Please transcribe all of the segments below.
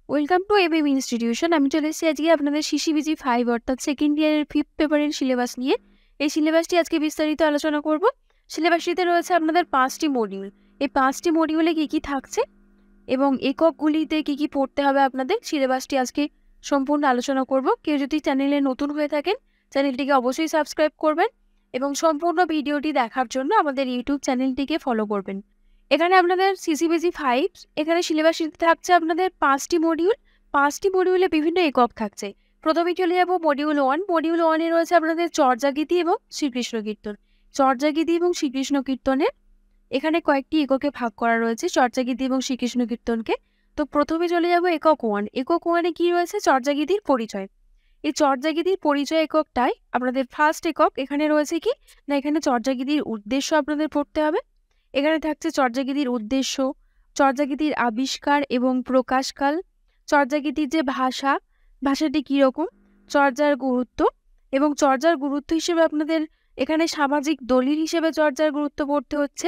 Welcome to ABM institution. আমি চলে এসেছি আজকে আপনাদের সিসিবিজি 5 অর্থাৎ সেকেন্ড ইয়ারের 5th পেপারের সিলেবাস নিয়ে। এই সিলেবাসটি আজকে বিস্তারিত আলোচনা করব। সিলেবাসটিতে রয়েছে আপনাদের 5টি মডিউল। এই 5টি মডিউলে কী কী থাকছে এবং এককগুলিতে কী কী পড়তে হবে আপনাদের, সিলেবাসটি আজকে সম্পূর্ণ আলোচনা করব। কেউ যদি চ্যানেলে নতুন হয়ে থাকেন, চ্যানেলটিকে অবশ্যই সাবস্ক্রাইব করবেন এবং সম্পূর্ণ ভিডিওটি দেখার জন্য আমাদের ইউটিউব চ্যানেলটিকে ফলো করবেন। এখানে আপনাদের সিসিবিজি 5, এখানে সিলেবাসটিতে থাকছে আপনাদের 5টি মডিউল। 5টি মডিউলে বিভিন্ন একক থাকছে। প্রথমে চলে যাব মডিউল 1। মডিউল 1-এ রয়েছে আপনাদের চর্যাগীতি এবং শ্রীকৃষ্ণ কীর্তন। চর্যাগীতি এবং শ্রীকৃষ্ণ কীর্তনের এখানে কয়েকটি এককে ভাগ করা রয়েছে চর্যাগীতি এবং শ্রীকৃষ্ণ কীর্তনকে। তো প্রথমে চলে যাব একক 1। একক 1-এ কি রয়েছে? চর্যাগীতির পরিচয়। এই চর্যাগীতির পরিচয় এককটাই আপনাদের ফার্স্ট একক। এখানে রয়েছে কি না, এখানে চর্যাগীতির উদ্দেশ্য আপনাদের পড়তে হবে। এখানে থাকছে চর্যাগীতির উদ্দেশ্য, চর্যাগীতির আবিষ্কার এবং প্রকাশকাল, চর্যাগীতির যে ভাষাটি কীরকম, চর্যার গুরুত্ব এবং চর্যার গুরুত্ব হিসেবে আপনাদের এখানে সামাজিক দলিল হিসেবে চর্যার গুরুত্ব পড়তে হচ্ছে।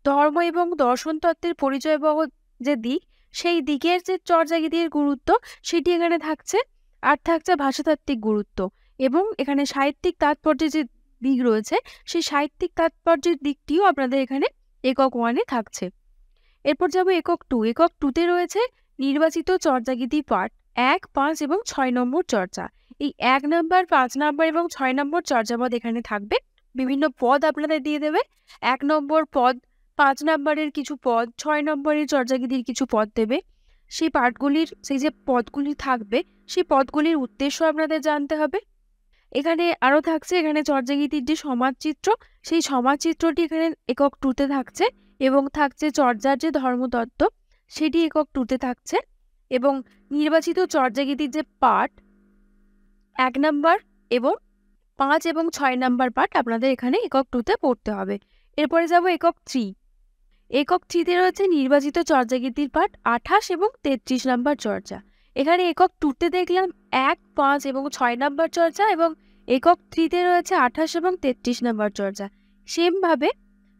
ধর্ম এবং দর্শন তত্ত্বের পরিচয়বহ যে দিক, সেই দিকের যে চর্যাগীতির গুরুত্ব সেটি এখানে থাকছে। আর থাকছে ভাষাতাত্ত্বিক গুরুত্ব এবং এখানে সাহিত্যিক তাৎপর্যের যে দিক রয়েছে, সেই সাহিত্যিক তাৎপর্যের দিকটিও আপনাদের এখানে একক 1-এ থাকছে। এরপর যাব একক 2। একক 2-তে রয়েছে নির্বাচিত চর্যাগীতি পাঠ 1, 5 এবং 6 নম্বর চর্চা। এই 1 নম্বর, 5 নম্বর এবং 6 নম্বর চর্যাপদ এখানে থাকবে। বিভিন্ন পদ আপনাদের দিয়ে দেবে। 1 নম্বর পদ, 5 নম্বরের কিছু পদ, 6 নম্বরের চর্যাগীতির কিছু পদ দেবে। সেই পাঠগুলির, সেই যে পদগুলি থাকবে, সেই পদগুলির উদ্দেশ্য আপনাদের জানতে হবে। এখানে আরও থাকছে এখানে চর্যাগীতির যে সমাজচিত্র, সেই সমাজচিত্রটি এখানে একক 2-তে থাকছে এবং থাকছে চর্যার যে ধর্মতত্ত্ব, সেটি একক 2-তে থাকছে এবং নির্বাচিত চর্যাগীতির যে পাঠ 1 নম্বর এবং 5 এবং 6 নম্বর পাঠ আপনাদের এখানে একক 2-তে পড়তে হবে। এরপরে যাব একক 3। একক 3-তে রয়েছে নির্বাচিত চর্যাগীতির পাঠ 28 এবং 33 নম্বর চর্চা। এখানে একক 2-তে দেখলাম 1, 5 এবং 6 নম্বর চর্চা এবং একক 3-তে রয়েছে 28 এবং 33 নম্বর চর্চা। সেমভাবে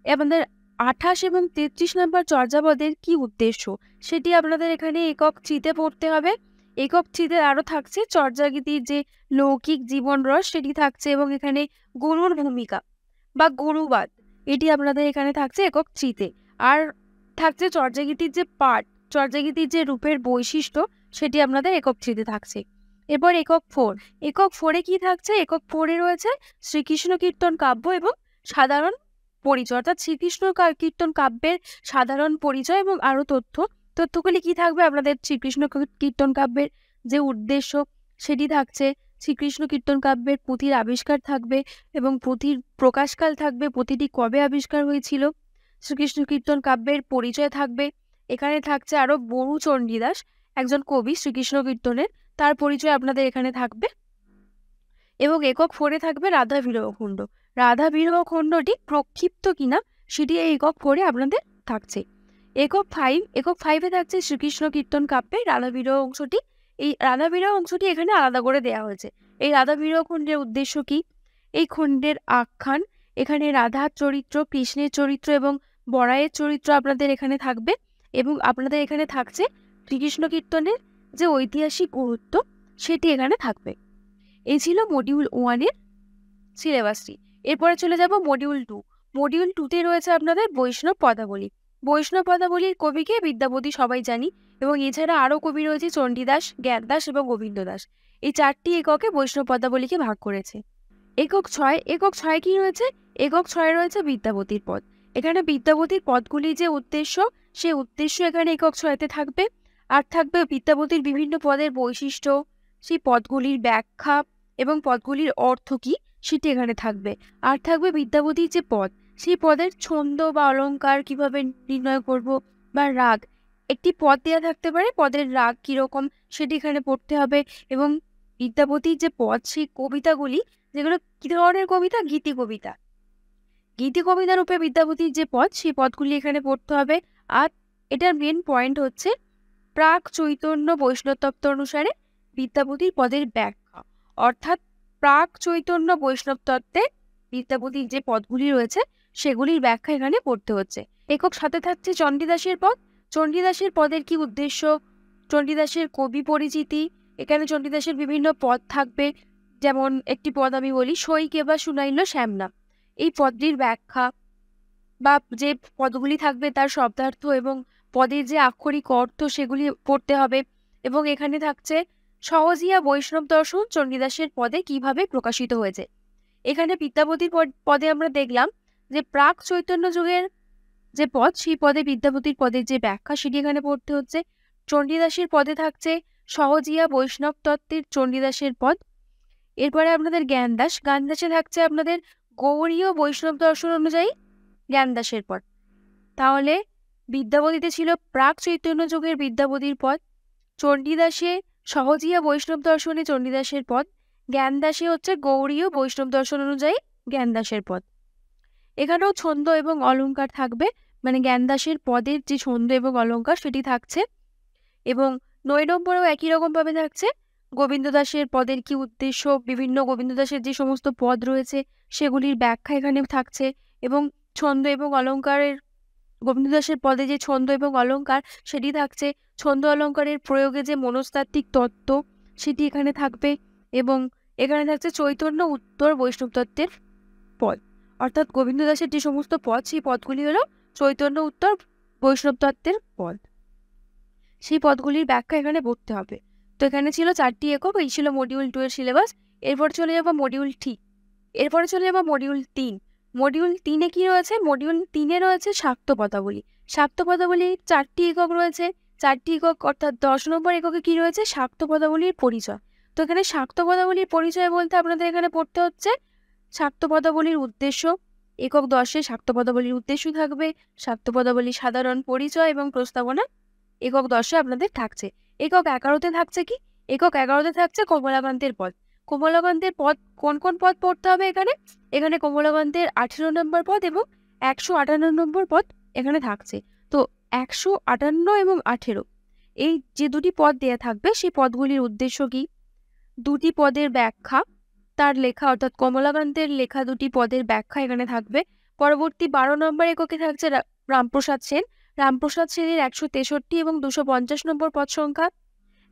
আমাদের 28 এবং 33 নম্বর চর্যাপদের কি উদ্দেশ্য, সেটি আপনাদের এখানে একক 3-তে পড়তে হবে। একক 3-তে আরও থাকছে চর্যাগীতির যে লৌকিক জীবন রস, সেটি থাকছে এবং এখানে গুরুর ভূমিকা বা গুরুবাদ, এটি আপনাদের এখানে থাকছে একক 3-তে। আর থাকছে চর্যাগীতির যে পাঠ, চর্যাগীতির যে রূপের বৈশিষ্ট্য, সেটি আপনাদের একক 3-তে থাকছে। এরপর একক 4। একক 4-এ কি থাকছে? একক 4-এ রয়েছে শ্রীকৃষ্ণ কীর্তন কাব্য এবং সাধারণ পরিচয়, অর্থাৎ শ্রীকৃষ্ণ কীর্তন কাব্যের সাধারণ পরিচয় এবং আরও তথ্যগুলি কি থাকবে আপনাদের? শ্রীকৃষ্ণ কীর্তন কাব্যের যে উদ্দেশ্য, সেটি থাকছে। শ্রীকৃষ্ণ কীর্তন কাব্যের পুঁথির আবিষ্কার থাকবে এবং পুঁথির প্রকাশকাল থাকবে, পুঁথিটি কবে আবিষ্কার হয়েছিল। শ্রীকৃষ্ণ কীর্তন কাব্যের পরিচয় থাকবে। এখানে থাকছে আরও বড়ু চণ্ডীদাস, একজন কবি শ্রীকৃষ্ণ কীর্তনের, তার পরিচয় আপনাদের এখানে থাকবে। এবং একক 4-এ থাকবে রাধা বিরহ খণ্ড। রাধা বিরহ খণ্ডটি প্রক্ষিপ্ত কিনা, সেটি এই একক 4-এ আপনাদের থাকছে। একক 5। একক 5-এ থাকছে শ্রীকৃষ্ণ কীর্তন কাব্যের রাধা বিরহ অংশটি। এই রাধা বিরহ অংশটি এখানে আলাদা করে দেওয়া হয়েছে। এই রাধা বিরহ খণ্ডের উদ্দেশ্য কি? এই খণ্ডের আখ্যান, এখানে রাধার চরিত্র, কৃষ্ণের চরিত্র এবং বড়াইয়ের চরিত্র আপনাদের এখানে থাকবে এবং আপনাদের এখানে থাকছে শ্রীকৃষ্ণ কীর্তনের যে ঐতিহাসিক গুরুত্ব, সেটি এখানে থাকবে। এই ছিল মডিউল 1-এর সিলেবাসটি। এরপরে চলে যাব মডিউল 2। মডিউল 2-তে রয়েছে আপনাদের বৈষ্ণব পদাবলী। বৈষ্ণব পদাবলীর কবিকে বিদ্যাপতি সবাই জানি এবং এছাড়া আরও কবি রয়েছে চণ্ডীদাস, জ্ঞানদাস এবং গোবিন্দ দাস। এই 4টি এককে বৈষ্ণব পদাবলীকে ভাগ করেছে। একক 6। একক 6 কি রয়েছে? একক 6-এ রয়েছে বিদ্যাপতির পদ। এখানে বিদ্যাপতির পদগুলির যে উদ্দেশ্য, সেই উদ্দেশ্য এখানে একক 6-তে থাকবে। আর থাকবে বিদ্যাপতির বিভিন্ন পদের বৈশিষ্ট্য, সেই পদগুলির ব্যাখ্যা এবং পদগুলির অর্থ কী, সেটি এখানে থাকবে। আর থাকবে বিদ্যাপতির যে পদ, সেই পদের ছন্দ বা অলঙ্কার কীভাবে নির্ণয় করব বা রাগ, একটি পদ দেওয়া থাকতে পারে, পদের রাগ কীরকম সেটি এখানে পড়তে হবে। এবং বিদ্যাপতির যে পদ, সেই কবিতাগুলি, যেগুলো কী ধরনের কবিতা? গীতি কবিতা। গীতি কবিতা রূপে বিদ্যাপতির যে পদ, সেই পদগুলি এখানে পড়তে হবে। আর এটার মেন পয়েন্ট হচ্ছে প্রাক চৈতন্য বৈষ্ণব তত্ত্ব অনুসারে বিদ্যাপতির পদের ব্যাখ্যা, অর্থাৎ প্রাক চৈতন্য বৈষ্ণব তত্ত্বে বিদ্যাপতির যে পদগুলি রয়েছে, সেগুলির ব্যাখ্যা এখানে পড়তে হচ্ছে। একক 7-এ থাকছে চণ্ডীদাসের পদ। চণ্ডীদাসের পদের কি উদ্দেশ্য, চণ্ডীদাসের কবি পরিচিতি, এখানে চণ্ডীদাসের বিভিন্ন পদ থাকবে। যেমন একটি পদ আমি বলি, সই কেবা শুনাইল শ্যামনাম। এই পদটির ব্যাখ্যা বা যে পদগুলি থাকবে তার শব্দার্থ এবং পদের যে আক্ষরিক অর্থ সেগুলি পড়তে হবে। এবং এখানে থাকছে সহজিয়া বৈষ্ণব দর্শন চণ্ডীদাসের পদে কিভাবে প্রকাশিত হয়েছে। এখানে বিদ্যাপতির পদে আমরা দেখলাম যে প্রাক চৈতন্য যুগের যে পদ, সেই পদে বিদ্যাপতির পদের যে ব্যাখ্যা সেটি এখানে পড়তে হচ্ছে। চণ্ডীদাসের পদে থাকছে সহজিয়া বৈষ্ণব তত্ত্বের চণ্ডীদাসের পদ। এরপরে আপনাদের জ্ঞানদাসে থাকছে আপনাদের গৌড়ীয় বৈষ্ণব দর্শন অনুযায়ী জ্ঞানদাসের পদ। তাহলে বিদ্যাপতিতে ছিল প্রাক চৈতন্য যুগের বিদ্যাপতির পদ, চণ্ডীদাসে সহজিয়া বৈষ্ণব দর্শনে চণ্ডীদাসের পদ, জ্ঞানদাসে হচ্ছে গৌড়ীয় বৈষ্ণব দর্শন অনুযায়ী জ্ঞানদাসের পদ। এখানেও ছন্দ এবং অলঙ্কার থাকবে, মানে জ্ঞানদাসের পদের যে ছন্দ এবং অলঙ্কার সেটি থাকছে। এবং 9 নম্বরেও একই রকমভাবে থাকছে গোবিন্দ দাসের পদের কি উদ্দেশ্য, বিভিন্ন গোবিন্দ দাসের যে সমস্ত পদ রয়েছে সেগুলির ব্যাখ্যা এখানে থাকছে। এবং ছন্দ এবং অলঙ্কারের, গোবিন্দ দাসের পদে যে ছন্দ এবং অলঙ্কার সেটি থাকছে। ছন্দ অলঙ্কারের প্রয়োগে যে মনস্তাত্ত্বিক তত্ত্ব সেটি এখানে থাকবে। এবং এখানে থাকছে চৈতন্য উত্তর বৈষ্ণব তত্ত্বের পদ, অর্থাৎ গোবিন্দ দাসের যে সমস্ত পদ সেই পদগুলি হলো চৈতন্য উত্তর বৈষ্ণব তত্ত্বের পদ। সেই পদগুলির ব্যাখ্যা এখানে পড়তে হবে। তো এখানে ছিল 4টি একক, এই ছিল মডিউল 2 এর সিলেবাস। এরপর চলে যাবো মডিউল 3, এরপরে চলে যাবো মডিউল 3। মডিউল 3-এ কি রয়েছে? মডিউল 3-এ রয়েছে শাক্ত পদাবলী। শাক্ত পদাবলী 4টি একক রয়েছে। 4টি একক অর্থাৎ 10 নম্বর এককে কি রয়েছে? শাক্ত পদাবলীর পরিচয়। তো এখানে শাক্ত পদাবলীর পরিচয় বলতে আপনাদের এখানে পড়তে হচ্ছে শাক্ত পদাবলীর উদ্দেশ্য। একক 10-এ শাক্ত পদাবলীর উদ্দেশ্য থাকবে, শাক্ত পদাবলীর সাধারণ পরিচয় এবং প্রস্তাবনা একক 10-এ আপনাদের থাকছে। একক 11-তে থাকছে কি? একক 11-তে থাকছে কমলাকান্তের পদ। কমলাকান্তের পদ কোন কোন পদ পড়তে হবে এখানে? এখানে কমলাকান্তের 18 নম্বর পদ এবং 158 নম্বর পদ এখানে থাকছে। তো 158 এবং 18 এই যে দুটি পদ দেয়া থাকবে সেই পদগুলির উদ্দেশ্য কি, দুটি পদের ব্যাখ্যা, তার লেখা অর্থাৎ কমলাকান্তের লেখা দুটি পদের ব্যাখ্যা এখানে থাকবে। পরবর্তী 12 নম্বর এককে থাকছে রামপ্রসাদ সেন। রামপ্রসাদ সেনের 163 এবং 250 নম্বর পদ সংখ্যা।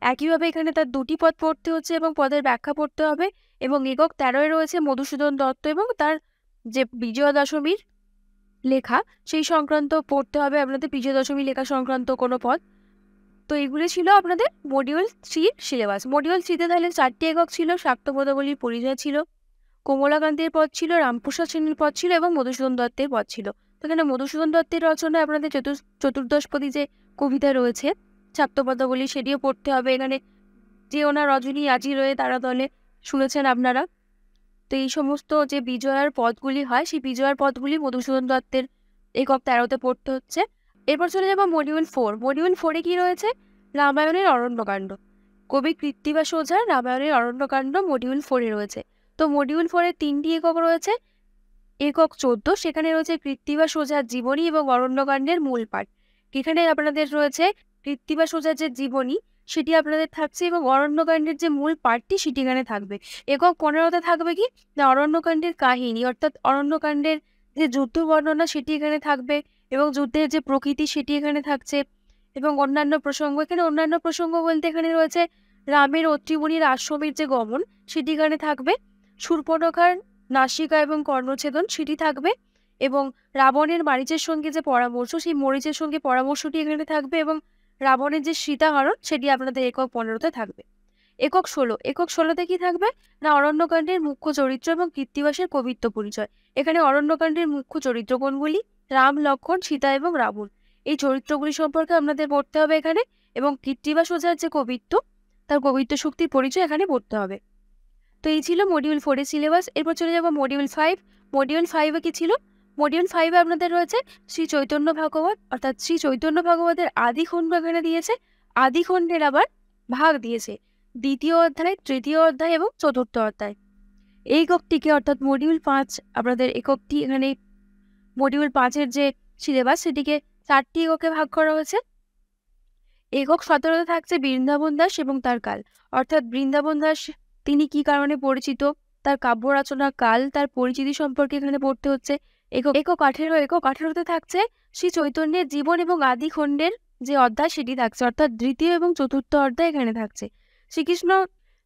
একইভাবে এখানে তার দুটি পদ পড়তে হচ্ছে এবং পদের ব্যাখ্যা পড়তে হবে। এবং একক 13-এ রয়েছে মধুসূদন দত্ত এবং তার যে বিজয়া দশমীর লেখা সেই সংক্রান্ত পড়তে হবে আপনাদের, বিজয়া দশমী লেখা সংক্রান্ত কোনো পদ। তো এগুলি ছিল আপনাদের মডিউল 3 সিলেবাস। মডিউল 3-তে তাহলে 4টি একক ছিল, শাক্ত পদাবলীর পরিচয় ছিল, কমলাকান্তের পদ ছিল, রামপ্রসাদ সেনের পদ ছিল এবং মধুসূদন দত্তের পদ ছিল। তো এখানে মধুসূদন দত্তের রচনায় আপনাদের চতুর্দশপদী যে কবিতা রয়েছে শাক্ত পদাবলী সেটিও পড়তে হবে। এখানে যে ওনার রজনী আজি রয়ে তারা দলে শুনেছেন আপনারা। তো এই সমস্ত যে বিজয়ার পদগুলি হয় সেই বিজয়ার পদগুলি মধুসূদন দত্তের একক 13-তে পড়তে হচ্ছে। এরপর চলে যাবো মডিউল 4। মডিউল 4-এ কি রয়েছে? রামায়ণের অরণ্যকাণ্ড। কবি কৃত্তিবাস ওঝার রামায়ণের অরণ্যকাণ্ড মডিউল 4-এ রয়েছে। তো মডিউল 4-এর 3টি একক রয়েছে। একক 14 সেখানে রয়েছে কৃত্তিবাস ওঝার জীবনী এবং অরণ্যকাণ্ডের মূল পাঠ। এখানে আপনাদের রয়েছে কৃত্তিবাস ওঝার যে জীবনী সেটি আপনাদের থাকছে এবং অরণ্যকাণ্ডের যে মূল পাঠটি সেটি এখানে থাকবে। একক 15-তে থাকবে কি না অরণ্যকাণ্ডের কাহিনী, অর্থাৎ অরণ্যকাণ্ডের যে যুদ্ধ বর্ণনা সেটি এখানে থাকবে এবং যুদ্ধের যে প্রকৃতি সেটি এখানে থাকছে এবং অন্যান্য প্রসঙ্গ। এখানে অন্যান্য প্রসঙ্গ বলতে এখানে রয়েছে রামের অত্রিমুনির আশ্রমের যে গমন সেটি এখানে থাকবে, শূর্পণখার নাসিকা এবং কর্ণছেদন সেটি থাকবে এবং রাবণের মারীচের সঙ্গে যে পরামর্শ সেই মরিচের সঙ্গে পরামর্শটি এখানে থাকবে এবং রাবণের যে সীতাহরণ সেটি আপনাদের একক 15-তে থাকবে। একক 16, একক 16-তে কি থাকবে না অরণ্যকাণ্ডের মুখ্য চরিত্র এবং কৃত্তিবাসের কবিত্ব পরিচয়। এখানে অরণ্যকাণ্ডের মুখ্য চরিত্র কোনগুলি? রাম, লক্ষ্মণ, সীতা এবং রাবণ। এই চরিত্রগুলি সম্পর্কে আপনাদের পড়তে হবে এখানে এবং কৃত্তিবাস ওঝার যে কবিত্ব তার কবিত্ব শক্তির পরিচয় এখানে পড়তে হবে। তো এই ছিল মডিউল 4-এর সিলেবাস। এরপর চলে যাব মডিউল 5। মডিউল 5-এ কি ছিল? মডিউল 5-এ আপনাদের রয়েছে শ্রী চৈতন্য ভাগবত, অর্থাৎ শ্রী চৈতন্য ভাগবতের আদি খণ্ড এখানে দিয়েছে। আদি খণ্ডের আবার ভাগ দিয়েছে 2য় অধ্যায়, 3য় অধ্যায় এবং 4র্থ অধ্যায়। এই এককটিকে অর্থাৎ মডিউল 5 আপনাদের এককটি এখানে মডিউল 5-এর যে সিলেবাস সেটিকে 4টি এককে ভাগ করা হয়েছে। একক 17-তে থাকছে বৃন্দাবন দাস এবং তার কাল, অর্থাৎ বৃন্দাবন দাস তিনি কি কারণে পরিচিত, তার কাব্য রচনা কাল, তার পরিচিতি সম্পর্কে এখানে পড়তে হচ্ছে। একক 18 তে থাকছে শ্রী চৈতন্যের জীবন এবং আদি খণ্ডের যে অধ্যায় সেটি থাকছে, অর্থাৎ দ্বিতীয় এবং চতুর্থ অধ্যায় এখানে থাকছে।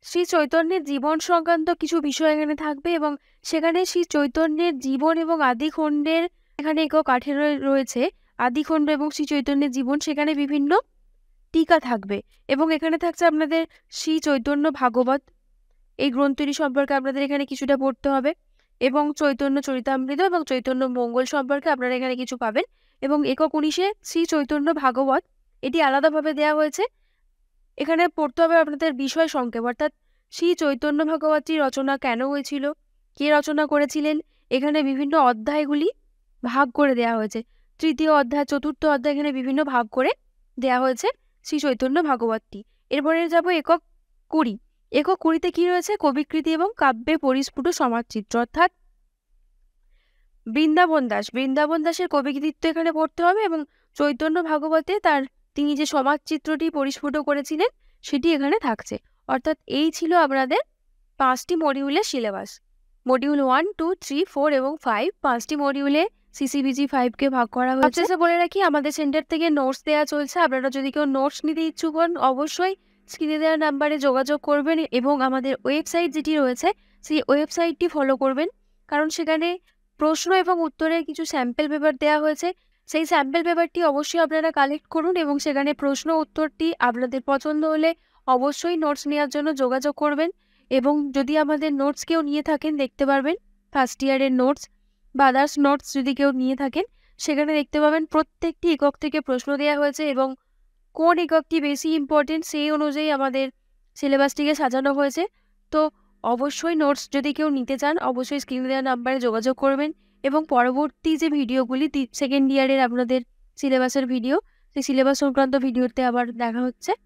শ্রী চৈতন্যের জীবন সংক্রান্ত কিছু বিষয় এখানে থাকবে এবং সেখানে শ্রী চৈতন্যের জীবন এবং আদিখণ্ডের এখানে একক 18 রয়েছে। আদিখণ্ড এবং শ্রী চৈতন্যের জীবন, সেখানে বিভিন্ন টিকা থাকবে এবং এখানে থাকছে আপনাদের শ্রী চৈতন্য ভাগবত, এই গ্রন্থটি সম্পর্কে আপনাদের এখানে কিছুটা পড়তে হবে এবং চৈতন্য চরিতামৃত এবং চৈতন্য মঙ্গল সম্পর্কে আপনারা এখানে কিছু পাবেন। এবং একক 19-এ শ্রী চৈতন্য ভাগবত, এটি আলাদাভাবে দেওয়া হয়েছে। এখানে পড়তে হবে আপনাদের বিষয় সংক্ষেপ, অর্থাৎ শ্রী চৈতন্য ভাগবতটি রচনা কেন হয়েছিল, কে রচনা করেছিলেন, এখানে বিভিন্ন অধ্যায়গুলি ভাগ করে দেওয়া হয়েছে। তৃতীয় অধ্যায়, চতুর্থ অধ্যায়, এখানে বিভিন্ন ভাগ করে দেওয়া হয়েছে শ্রী চৈতন্য ভাগবতটি। এরপরে যাব একক 20। একক 20-তে কি রয়েছে? কবিকৃতি এবং কাব্যে পরিস্ফুট সমাজচিত্র, অর্থাৎ বৃন্দাবন দাসের কবিকৃতিত্ব এখানে পড়তে হবে এবং চৈতন্য ভাগবতে তিনি যে সমাজচিত্রটি পরিস্ফুট করেছিলেন সেটি এখানে থাকছে। অর্থাৎ এই ছিল আপনাদের 5টি মডিউলের সিলেবাস। মডিউল 1, 2, 3, 4 এবং 5, 5টি মডিউলে CCBG 5-কে ভাগ করা হয়েছে। বলে রাখি, আমাদের সেন্টার থেকে নোটস দেওয়া চলছে। আপনারা যদি কেউ নোটস নিতে ইচ্ছুক হন, অবশ্যই স্ক্রিনে দেওয়া নাম্বারে যোগাযোগ করবেন এবং আমাদের ওয়েবসাইট যেটি রয়েছে সেই ওয়েবসাইটটি ফলো করবেন, কারণ সেখানে প্রশ্ন এবং উত্তরের কিছু স্যাম্পল পেপার দেওয়া হয়েছে। সেই স্যাম্পল পেপারটি অবশ্যই আপনারা কালেক্ট করুন এবং সেখানে প্রশ্ন উত্তরটি আপনাদের পছন্দ হলে অবশ্যই নোটস নেওয়ার জন্য যোগাযোগ করবেন। এবং যদি আমাদের নোটস কেউ নিয়ে থাকেন, দেখতে পারবেন ফার্স্ট ইয়ারের নোটস বা আদার্স নোটস যদি কেউ নিয়ে থাকেন, সেখানে দেখতে পাবেন প্রত্যেকটি একক থেকে প্রশ্ন দেওয়া হয়েছে এবং কোন এককটি বেশি ইম্পর্টেন্ট সেই অনুযায়ী আমাদের সিলেবাসটিকে সাজানো হয়েছে। তো অবশ্যই নোটস যদি কেউ নিতে চান, অবশ্যই স্ক্রিনে দেওয়া নাম্বারে যোগাযোগ করবেন এবং পরবর্তী যে ভিডিওগুলি সেকেন্ড ইয়ারের আপনাদের সিলেবাসের ভিডিও, সেই সিলেবাস সংক্রান্ত ভিডিওতে আবার দেখা হচ্ছে।